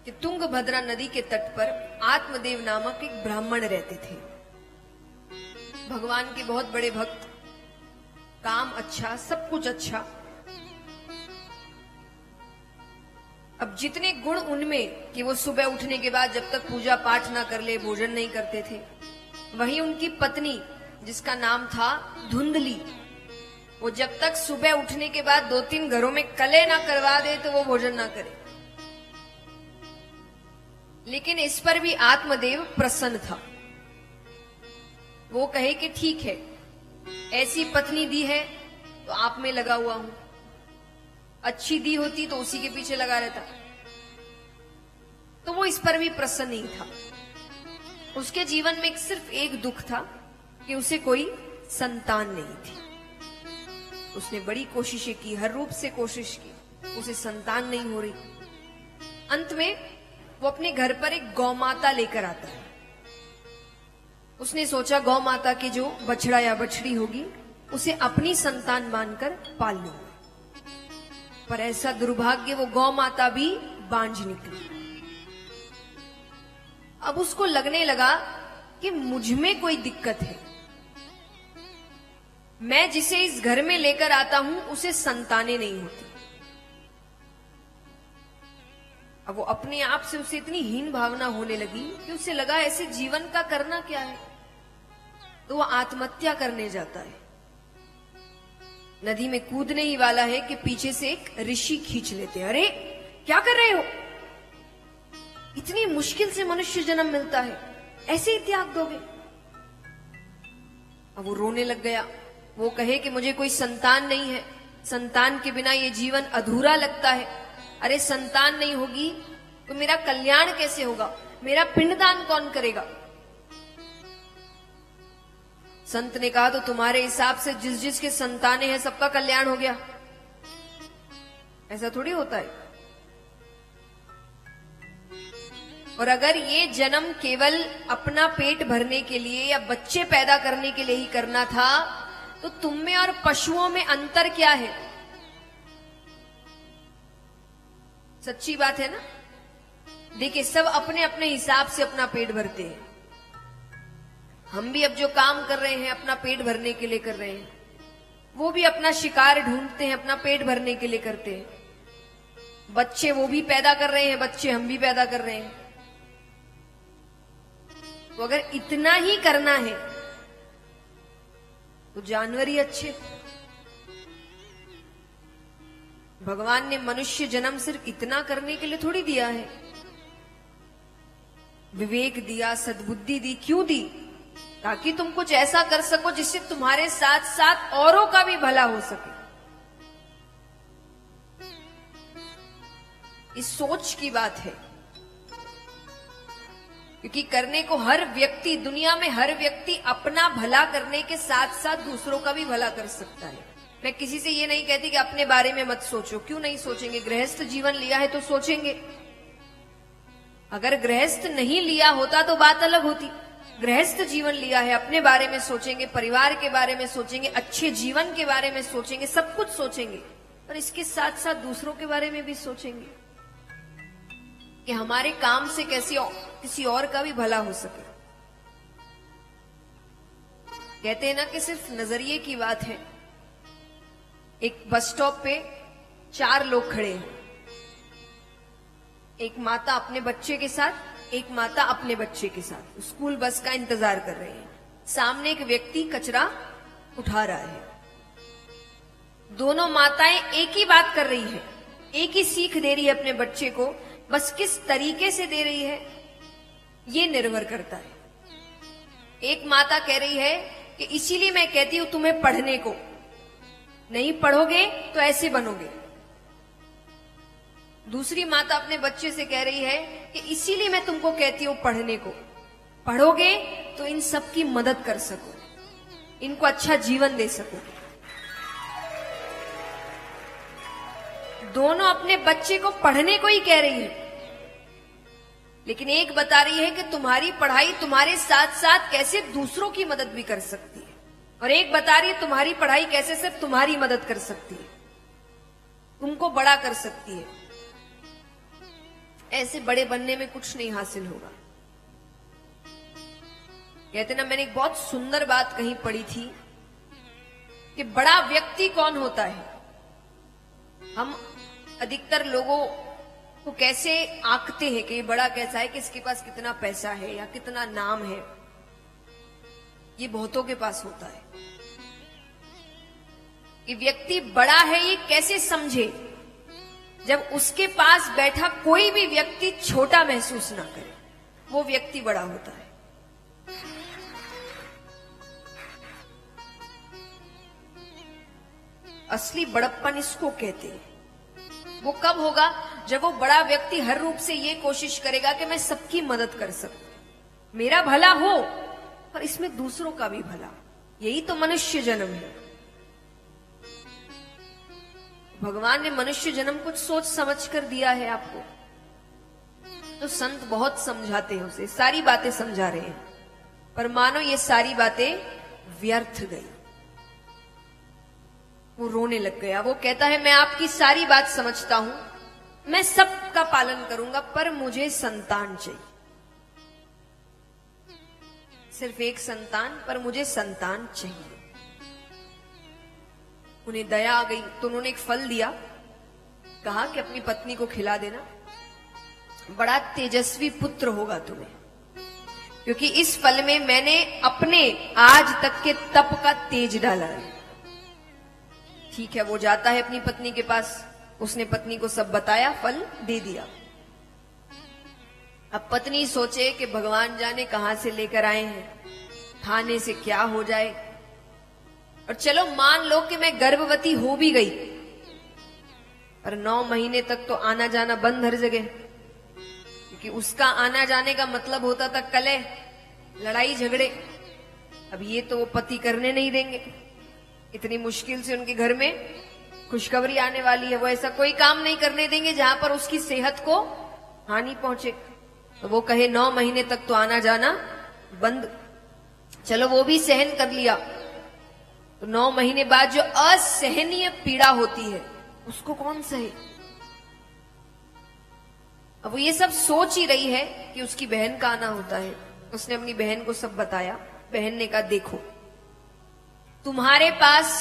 कि तुंगभद्रा नदी के तट पर आत्मदेव नामक एक ब्राह्मण रहते थे। भगवान के बहुत बड़े भक्त, काम अच्छा, सब कुछ अच्छा। अब जितने गुण उनमें कि वो सुबह उठने के बाद जब तक पूजा पाठ ना कर ले भोजन नहीं करते थे, वहीं उनकी पत्नी जिसका नाम था धुंधली, वो जब तक सुबह उठने के बाद 2-3 घरों में कले ना करवा दे तो वो भोजन ना करे। लेकिन इस पर भी आत्मदेव प्रसन्न था। वो कहे कि ठीक है, ऐसी पत्नी दी है तो आप में लगा हुआ हूं, अच्छी दी होती तो उसी के पीछे लगा रहता। तो वो इस पर भी प्रसन्न नहीं था। उसके जीवन में सिर्फ एक दुख था कि उसे कोई संतान नहीं थी। उसने बड़ी कोशिशें की, हर रूप से कोशिश की, उसे संतान नहीं हो रही। अंत में वो अपने घर पर एक गौ माता लेकर आता है। उसने सोचा गौ माता की जो बछड़ा या बछड़ी होगी उसे अपनी संतान मानकर पाल लूंगा। पर ऐसा दुर्भाग्य, वो गौ माता भी बांझ निकली। अब उसको लगने लगा कि मुझ में कोई दिक्कत है। मैं जिसे इस घर में लेकर आता हूं उसे संतानें नहीं होती। अब वो अपने आप से उसे इतनी हीन भावना होने लगी कि उसे लगा ऐसे जीवन का करना क्या है। तो वो आत्महत्या करने जाता है। नदी में कूदने ही वाला है कि पीछे से एक ऋषि खींच लेते हैं। अरे क्या कर रहे हो, इतनी मुश्किल से मनुष्य जन्म मिलता है, ऐसे ही त्याग दोगे? अब वो रोने लग गया। वो कहे कि मुझे कोई संतान नहीं है, संतान के बिना ये जीवन अधूरा लगता है। अरे संतान नहीं होगी तो मेरा कल्याण कैसे होगा, मेरा पिंडदान कौन करेगा? संत ने कहा तो तुम्हारे हिसाब से जिस जिसके संतानें हैं सबका कल्याण हो गया? ऐसा थोड़ी होता है। और अगर ये जन्म केवल अपना पेट भरने के लिए या बच्चे पैदा करने के लिए ही करना था तो तुम में और पशुओं में अंतर क्या है? सच्ची बात है ना। देखिए, सब अपने अपने हिसाब से अपना पेट भरते हैं। हम भी अब जो काम कर रहे हैं अपना पेट भरने के लिए कर रहे हैं, वो भी अपना शिकार ढूंढते हैं, अपना पेट भरने के लिए करते हैं। बच्चे वो भी पैदा कर रहे हैं, बच्चे हम भी पैदा कर रहे हैं। तो अगर इतना ही करना है तो जानवर ही अच्छे। भगवान ने मनुष्य जन्म सिर्फ इतना करने के लिए थोड़ी दिया है। विवेक दिया, सद्बुद्धि दी। क्यों दी? ताकि तुम कुछ ऐसा कर सको जिससे तुम्हारे साथ साथ औरों का भी भला हो सके। इस सोच की बात है। क्योंकि करने को हर व्यक्ति, दुनिया में हर व्यक्ति अपना भला करने के साथ साथ दूसरों का भी भला कर सकता है। मैं किसी से ये नहीं कहती कि अपने बारे में मत सोचो। क्यों नहीं सोचेंगे? गृहस्थ जीवन लिया है तो सोचेंगे। अगर गृहस्थ नहीं लिया होता तो बात अलग होती। गृहस्थ जीवन लिया है, अपने बारे में सोचेंगे, परिवार के बारे में सोचेंगे, अच्छे जीवन के बारे में सोचेंगे, सब कुछ सोचेंगे। और इसके साथ साथ दूसरों के बारे में भी सोचेंगे कि हमारे काम से किसी और का भी भला हो सके। कहते हैं ना कि सिर्फ नजरिए की बात है। एक बस स्टॉप पे 4 लोग खड़े हैं। एक माता अपने बच्चे के साथ, एक माता अपने बच्चे के साथ स्कूल बस का इंतजार कर रहे हैं। सामने एक व्यक्ति कचरा उठा रहा है। दोनों माताएं एक ही बात कर रही है, एक ही सीख दे रही है अपने बच्चे को। बस किस तरीके से दे रही है ये निर्भर करता है। एक माता कह रही है कि इसीलिए मैं कहती हूं तुम्हें पढ़ने को, नहीं पढ़ोगे तो ऐसे बनोगे। दूसरी माता अपने बच्चे से कह रही है कि इसीलिए मैं तुमको कहती हूं पढ़ने को, पढ़ोगे तो इन सब की मदद कर सको, इनको अच्छा जीवन दे सको। दोनों अपने बच्चे को पढ़ने को ही कह रही है, लेकिन एक बता रही है कि तुम्हारी पढ़ाई तुम्हारे साथ साथ कैसे दूसरों की मदद भी कर सकती है, और एक बता रही है तुम्हारी पढ़ाई कैसे सिर्फ तुम्हारी मदद कर सकती है, तुमको बड़ा कर सकती है। ऐसे बड़े बनने में कुछ नहीं हासिल होगा। कहते ना, मैंने एक बहुत सुंदर बात कहीं पढ़ी थी कि बड़ा व्यक्ति कौन होता है। हम अधिकतर लोगों को कैसे आंकते हैं कि ये बड़ा कैसा है, कि इसके पास कितना पैसा है या कितना नाम है। ये बहुतों के पास होता है। ये व्यक्ति बड़ा है ये कैसे समझे, जब उसके पास बैठा कोई भी व्यक्ति छोटा महसूस ना करे, वो व्यक्ति बड़ा होता है। असली बड़प्पन इसको कहते हैं। वो कब होगा, जब वो बड़ा व्यक्ति हर रूप से ये कोशिश करेगा कि मैं सबकी मदद कर सकूं, मेरा भला हो पर इसमें दूसरों का भी भला। यही तो मनुष्य जन्म है। भगवान ने मनुष्य जन्म कुछ सोच समझ कर दिया है आपको, तो संत बहुत समझाते हैं उसे, सारी बातें समझा रहे हैं, पर मानो ये सारी बातें व्यर्थ गई। वो रोने लग गया। वो कहता है, मैं आपकी सारी बात समझता हूं, मैं सबका पालन करूंगा, पर मुझे संतान चाहिए। सिर्फ एक संतान, पर मुझे संतान चाहिए। उन्हें दया आ गई तो उन्होंने एक फल दिया, कहा कि अपनी पत्नी को खिला देना, बड़ा तेजस्वी पुत्र होगा तुम्हें, क्योंकि इस फल में मैंने अपने आज तक के तप का तेज डाला है। ठीक है, वो जाता है अपनी पत्नी के पास, उसने पत्नी को सब बताया, फल दे दिया। अब पत्नी सोचे कि भगवान जाने कहां से लेकर आए हैं, खाने से क्या हो जाए, और चलो मान लो कि मैं गर्भवती हो भी गई, पर 9 महीने तक तो आना जाना बंद हर जगह, क्योंकि उसका आना जाने का मतलब होता था कलह, लड़ाई झगड़े। अब ये तो वो पति करने नहीं देंगे। इतनी मुश्किल से उनके घर में खुशखबरी आने वाली है, वो ऐसा कोई काम नहीं करने देंगे जहां पर उसकी सेहत को हानि पहुंचे। तो वो कहे 9 महीने तक तो आना जाना बंद। चलो वो भी सहन कर लिया, तो 9 महीने बाद जो असहनीय पीड़ा होती है उसको कौन सहे। अब वो ये सब सोच ही रही है कि उसकी बहन का आना होता है। उसने अपनी बहन को सब बताया। बहन ने कहा, देखो तुम्हारे पास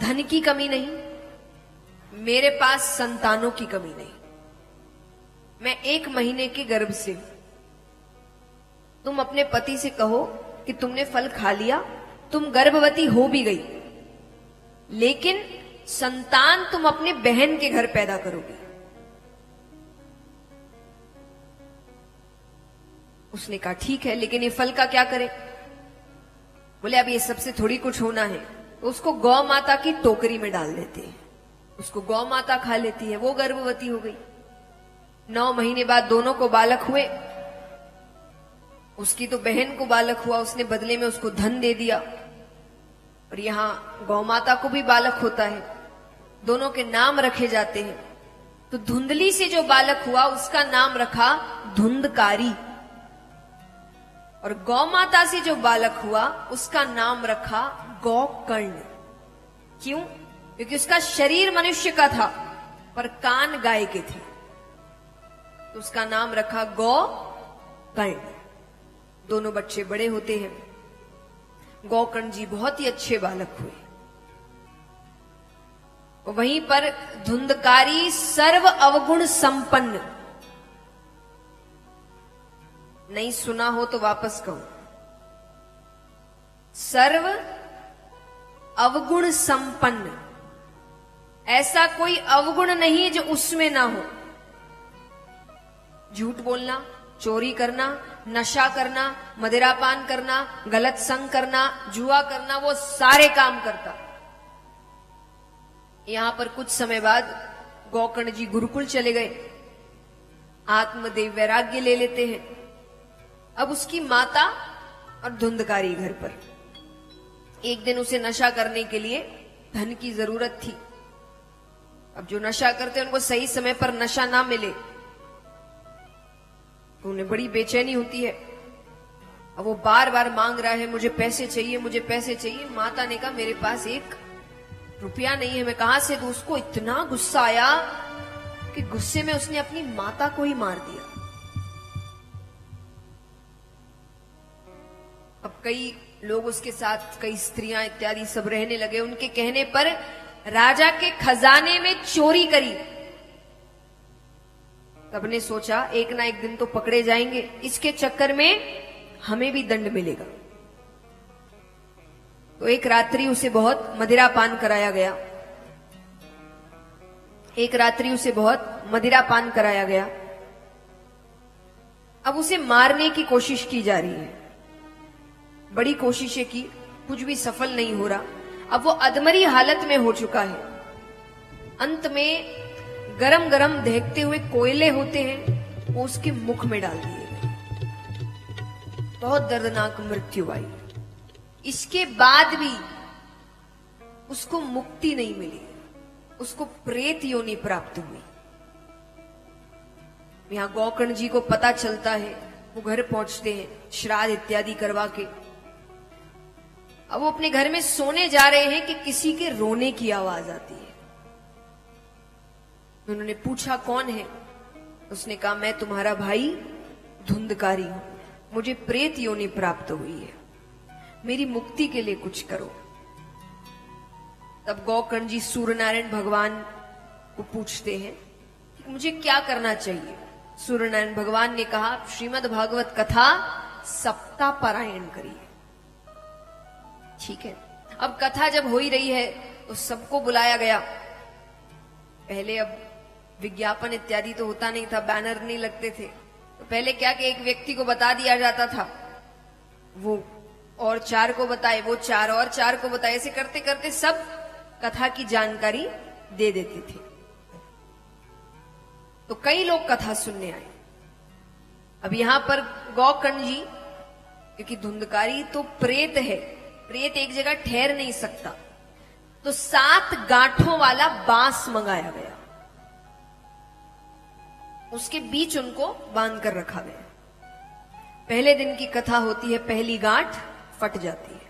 धन की कमी नहीं, मेरे पास संतानों की कमी नहीं। मैं 1 महीने के गर्भ से हूं। तुम अपने पति से कहो कि तुमने फल खा लिया, तुम गर्भवती हो भी गई, लेकिन संतान तुम अपने बहन के घर पैदा करोगे। उसने कहा ठीक है, लेकिन ये फल का क्या करें। बोले अब ये सबसे थोड़ी कुछ होना है, तो उसको गौ माता की टोकरी में डाल देते हैं, उसको गौ माता खा लेती है। वो गर्भवती हो गई। 9 महीने बाद दोनों को बालक हुए। उसकी तो बहन को बालक हुआ, उसने बदले में उसको धन दे दिया, और यहां गौ माता को भी बालक होता है। दोनों के नाम रखे जाते हैं। तो धुंधली से जो बालक हुआ उसका नाम रखा धुंधकारी, और गौ माता से जो बालक हुआ उसका नाम रखा गौकर्ण। क्यों? क्योंकि उसका शरीर मनुष्य का था पर कान गाय के थे, तो उसका नाम रखा गौकर्ण। दोनों बच्चे बड़े होते हैं। गौकर्ण जी बहुत ही अच्छे बालक हुए। वहीं पर धुंधकारी सर्व अवगुण संपन्न। नहीं सुना हो तो वापस कहूं, सर्व अवगुण संपन्न। ऐसा कोई अवगुण नहीं जो उसमें ना हो। झूठ बोलना, चोरी करना, नशा करना, मदिरापान करना, गलत संग करना, जुआ करना, वो सारे काम करता। यहां पर कुछ समय बाद गौकर्ण जी गुरुकुल चले गए, आत्मदेव वैराग्य ले लेते हैं। अब उसकी माता और धुंधकारी घर पर। एक दिन उसे नशा करने के लिए धन की जरूरत थी। अब जो नशा करते हैं उनको सही समय पर नशा ना मिले तो उन्हें बड़ी बेचैनी होती है। अब वो बार बार मांग रहा है, मुझे पैसे चाहिए, मुझे पैसे चाहिए। माता ने कहा मेरे पास 1 रुपया नहीं है, मैं कहां से दूं। उसको इतना गुस्सा आया कि गुस्से में उसने अपनी माता को ही मार दिया। अब कई लोग उसके साथ, कई स्त्रियां इत्यादि सब रहने लगे। उनके कहने पर राजा के खजाने में चोरी करी। सबने सोचा एक ना एक दिन तो पकड़े जाएंगे, इसके चक्कर में हमें भी दंड मिलेगा। तो एक रात्रि उसे बहुत मदिरा पान कराया गया। एक रात्रि उसे बहुत मदिरा पान कराया गया। अब उसे मारने की कोशिश की जा रही है। बड़ी कोशिशें की, कुछ भी सफल नहीं हो रहा। अब वो अधमरी हालत में हो चुका है। अंत में गरम गरम दहकते हुए कोयले होते हैं, वो उसके मुख में डाल दिए गए। बहुत दर्दनाक मृत्यु आई। इसके बाद भी उसको मुक्ति नहीं मिली, उसको प्रेत योनि प्राप्त हुई। यहां गौकर्ण जी को पता चलता है, वो घर पहुंचते हैं श्राद्ध इत्यादि करवा के। अब वो अपने घर में सोने जा रहे हैं कि किसी के रोने की आवाज आती है। उन्होंने पूछा कौन है? उसने कहा मैं तुम्हारा भाई धुंधकारी हूं, मुझे प्रेत योनि प्राप्त हुई है, मेरी मुक्ति के लिए कुछ करो। तब गौकर्ण जी सूर्यनारायण भगवान को पूछते हैं कि मुझे क्या करना चाहिए। सूर्यनारायण भगवान ने कहा श्रीमद् भागवत कथा सप्ताह पारायण करिए। ठीक है, अब कथा जब हो ही रही है तो सबको बुलाया गया। पहले अब विज्ञापन इत्यादि तो होता नहीं था, बैनर नहीं लगते थे। तो पहले क्या कि एक व्यक्ति को बता दिया जाता था, वो और 4 को बताए, वो 4 और 4 को बताए। ऐसे करते करते सब कथा की जानकारी दे देते थे। तो कई लोग कथा सुनने आए। अब यहां पर गौकर्ण जी, क्योंकि धुंधकारी तो प्रेत है, प्रेत एक जगह ठहर नहीं सकता, तो 7 गांठों वाला बांस मंगाया गया। उसके बीच उनको बांध कर रखा गया। पहले दिन की कथा होती है, पहली गांठ फट जाती है।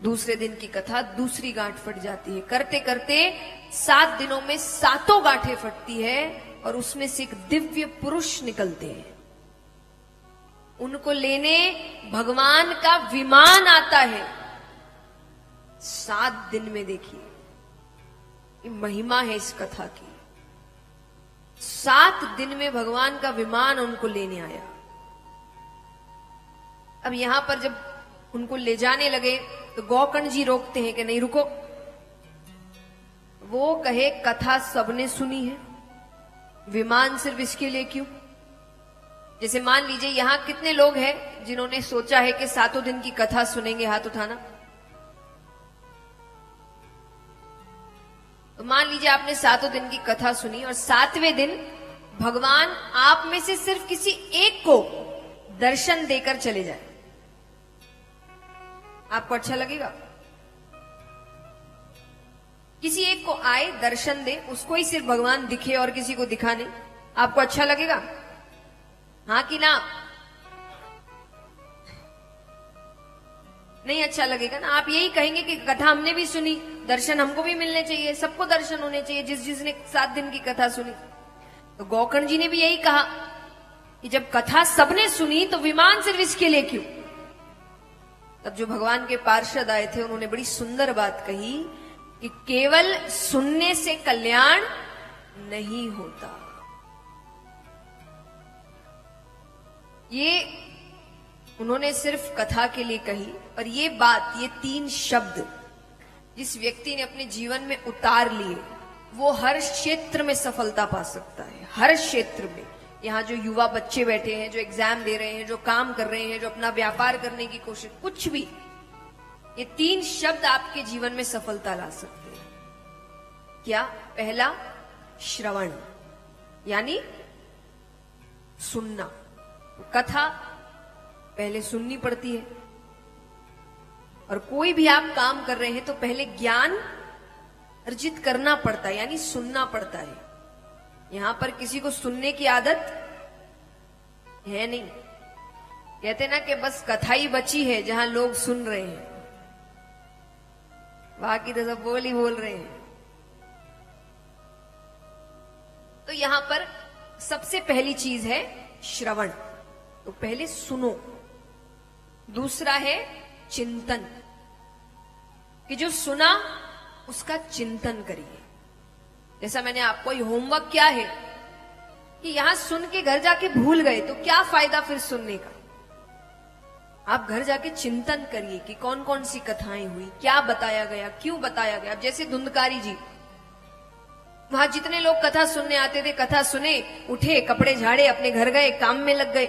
दूसरे दिन की कथा, दूसरी गांठ फट जाती है। करते करते 7 दिनों में 7 गांठें फटती है और उसमें से एक दिव्य पुरुष निकलते हैं। उनको लेने भगवान का विमान आता है। 7 दिन में देखिए, ये महिमा है इस कथा की। 7 दिन में भगवान का विमान उनको लेने आया। अब यहां पर जब उनको ले जाने लगे तो गौकर्ण जी रोकते हैं कि नहीं रुको। वो कहे कथा सबने सुनी है, विमान सिर्फ इसके लिए क्यों? जैसे मान लीजिए यहां कितने लोग हैं जिन्होंने सोचा है कि 7 दिन की कथा सुनेंगे, हाथ उठाना। तो मान लीजिए आपने 7 दिन की कथा सुनी और 7वें दिन भगवान आप में से सिर्फ किसी एक को दर्शन देकर चले जाए, आपको अच्छा लगेगा? किसी एक को आए, दर्शन दे, उसको ही सिर्फ भगवान दिखे और किसी को दिखा नहीं, आपको अच्छा लगेगा? हाँ कि ना? नहीं अच्छा लगेगा ना। आप यही कहेंगे कि कथा हमने भी सुनी, दर्शन हमको भी मिलने चाहिए, सबको दर्शन होने चाहिए जिसने 7 दिन की कथा सुनी। तो गौकर्ण जी ने भी यही कहा कि जब कथा सबने सुनी तो विमान सिर्फ इसके लिए क्यों? तब जो भगवान के पार्षद आए थे उन्होंने बड़ी सुंदर बात कही कि केवल सुनने से कल्याण नहीं होता। ये उन्होंने सिर्फ कथा के लिए कही। और ये बात, ये 3 शब्द जिस व्यक्ति ने अपने जीवन में उतार लिए, वो हर क्षेत्र में सफलता पा सकता है। हर क्षेत्र में। यहाँ जो युवा बच्चे बैठे हैं, जो एग्जाम दे रहे हैं, जो काम कर रहे हैं, जो अपना व्यापार करने की कोशिश, कुछ भी, ये 3 शब्द आपके जीवन में सफलता ला सकते हैं। क्या? पहला श्रवण, यानी सुनना। कथा पहले सुननी पड़ती है। और कोई भी आप काम कर रहे हैं तो पहले ज्ञान अर्जित करना पड़ता है, यानी सुनना पड़ता है। यहां पर किसी को सुनने की आदत है नहीं। कहते ना कि बस कथा ही बची है जहां लोग सुन रहे हैं, बाकी तो सब बोल ही बोल रहे हैं। तो यहां पर सबसे पहली चीज है श्रवण। तो पहले सुनो, दूसरा है चिंतन, कि जो सुना उसका चिंतन करिए। जैसा मैंने आपको ये होमवर्क क्या है कि यहां सुन के घर जाके भूल गए तो क्या फायदा फिर सुनने का। आप घर जाके चिंतन करिए कि कौन कौन सी कथाएं हुई, क्या बताया गया, क्यों बताया गया। अब जैसे धुंधकारी जी, वहां जितने लोग कथा सुनने आते थे, कथा सुने, उठे, कपड़े झाड़े, अपने घर गए, काम में लग गए।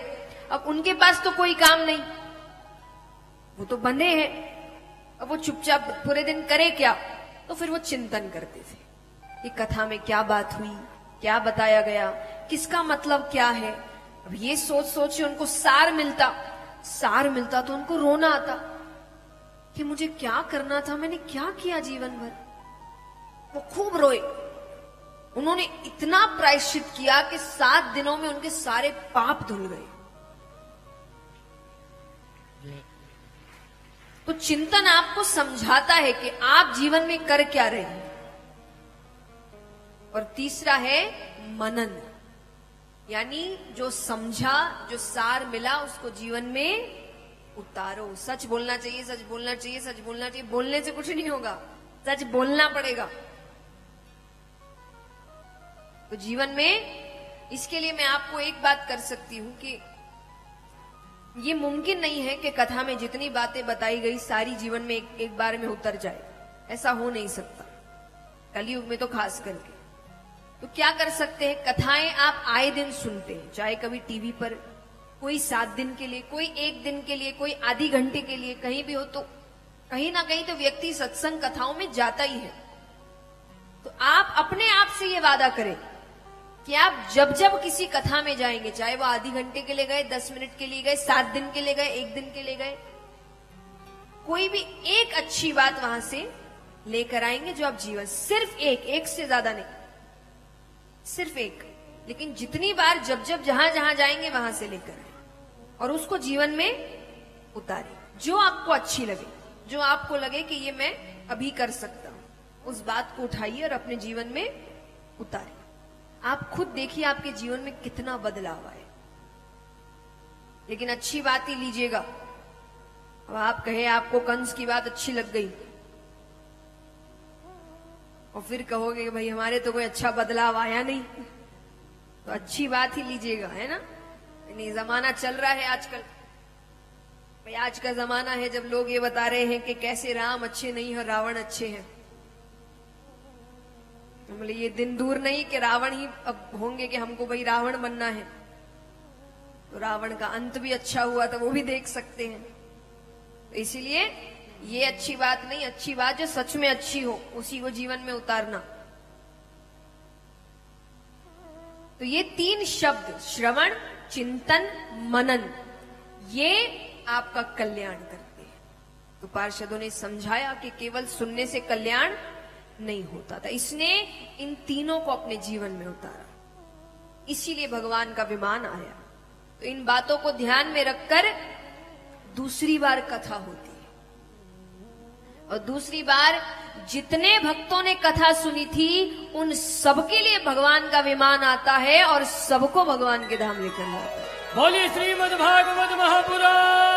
अब उनके पास तो कोई काम नहीं, वो तो बंधे हैं। अब वो चुपचाप पूरे दिन करे क्या? तो फिर वो चिंतन करते थे कि कथा में क्या बात हुई, क्या बताया गया, किसका मतलब क्या है। अब ये सोच सोच के उनको सार मिलता तो उनको रोना आता कि मुझे क्या करना था, मैंने क्या किया जीवन भर। वो खूब रोए। उन्होंने इतना प्रायश्चित किया कि 7 दिनों में उनके सारे पाप धुल गए। तो चिंतन आपको समझाता है कि आप जीवन में कर क्या रहे हैं। और तीसरा है मनन, यानी जो समझा, जो सार मिला, उसको जीवन में उतारो। सच बोलना चाहिए, सच बोलना चाहिए, सच बोलना चाहिए। बोलने से कुछ नहीं होगा, सच बोलना पड़ेगा। तो जीवन में इसके लिए मैं आपको एक बात कर सकती हूं कि ये मुमकिन नहीं है कि कथा में जितनी बातें बताई गई सारी जीवन में एक बार में उतर जाए। ऐसा हो नहीं सकता, कलयुग में तो खास करके। तो क्या कर सकते हैं, कथाएं आप आए दिन सुनते हैं, चाहे कभी टीवी पर, कोई 7 दिन के लिए, कोई 1 दिन के लिए, कोई आधी घंटे के लिए, कहीं भी हो, तो कहीं ना कहीं तो व्यक्ति सत्संग कथाओं में जाता ही है। तो आप अपने आप से ये वादा करें कि आप जब जब किसी कथा में जाएंगे, चाहे वो आधी घंटे के लिए गए, 10 मिनट के लिए गए, 7 दिन के लिए गए, 1 दिन के लिए गए, कोई भी एक अच्छी बात वहां से लेकर आएंगे जो आप जीवन, सिर्फ एक से ज्यादा नहीं, सिर्फ एक। लेकिन जितनी बार जब जब जहां जहां जाएंगे वहां से लेकर आए और उसको जीवन में उतारे। जो आपको अच्छी लगे, जो आपको लगे कि ये मैं अभी कर सकता हूं, उस बात को उठाइए और अपने जीवन में उतारिए। आप खुद देखिए आपके जीवन में कितना बदलाव आए। लेकिन अच्छी बात ही लीजिएगा। अब आप कहे आपको कंस की बात अच्छी लग गई और फिर कहोगे कि भाई हमारे तो कोई अच्छा बदलाव आया नहीं, तो अच्छी बात ही लीजिएगा, है ना। नहीं, जमाना चल रहा है आजकल, भाई आज का जमाना है जब लोग ये बता रहे हैं कि कैसे राम अच्छे नहीं और रावण अच्छे हैं। तो बोले ये दिन दूर नहीं कि रावण ही अब होंगे कि हमको भाई रावण बनना है। तो रावण का अंत भी अच्छा हुआ था, वो भी देख सकते हैं। तो इसीलिए ये अच्छी बात नहीं, अच्छी बात जो सच में अच्छी हो उसी को जीवन में उतारना। तो ये 3 शब्द, श्रवण, चिंतन, मनन, ये आपका कल्याण करते हैं। तो पार्षदों ने समझाया कि केवल सुनने से कल्याण नहीं होता था, इसने इन तीनों को अपने जीवन में उतारा, इसीलिए भगवान का विमान आया। तो इन बातों को ध्यान में रखकर दूसरी बार कथा होती है, और दूसरी बार जितने भक्तों ने कथा सुनी थी उन सबके लिए भगवान का विमान आता है और सबको भगवान के धाम लेकर जाता है। बोलिए श्रीमद् भागवत महापुराण।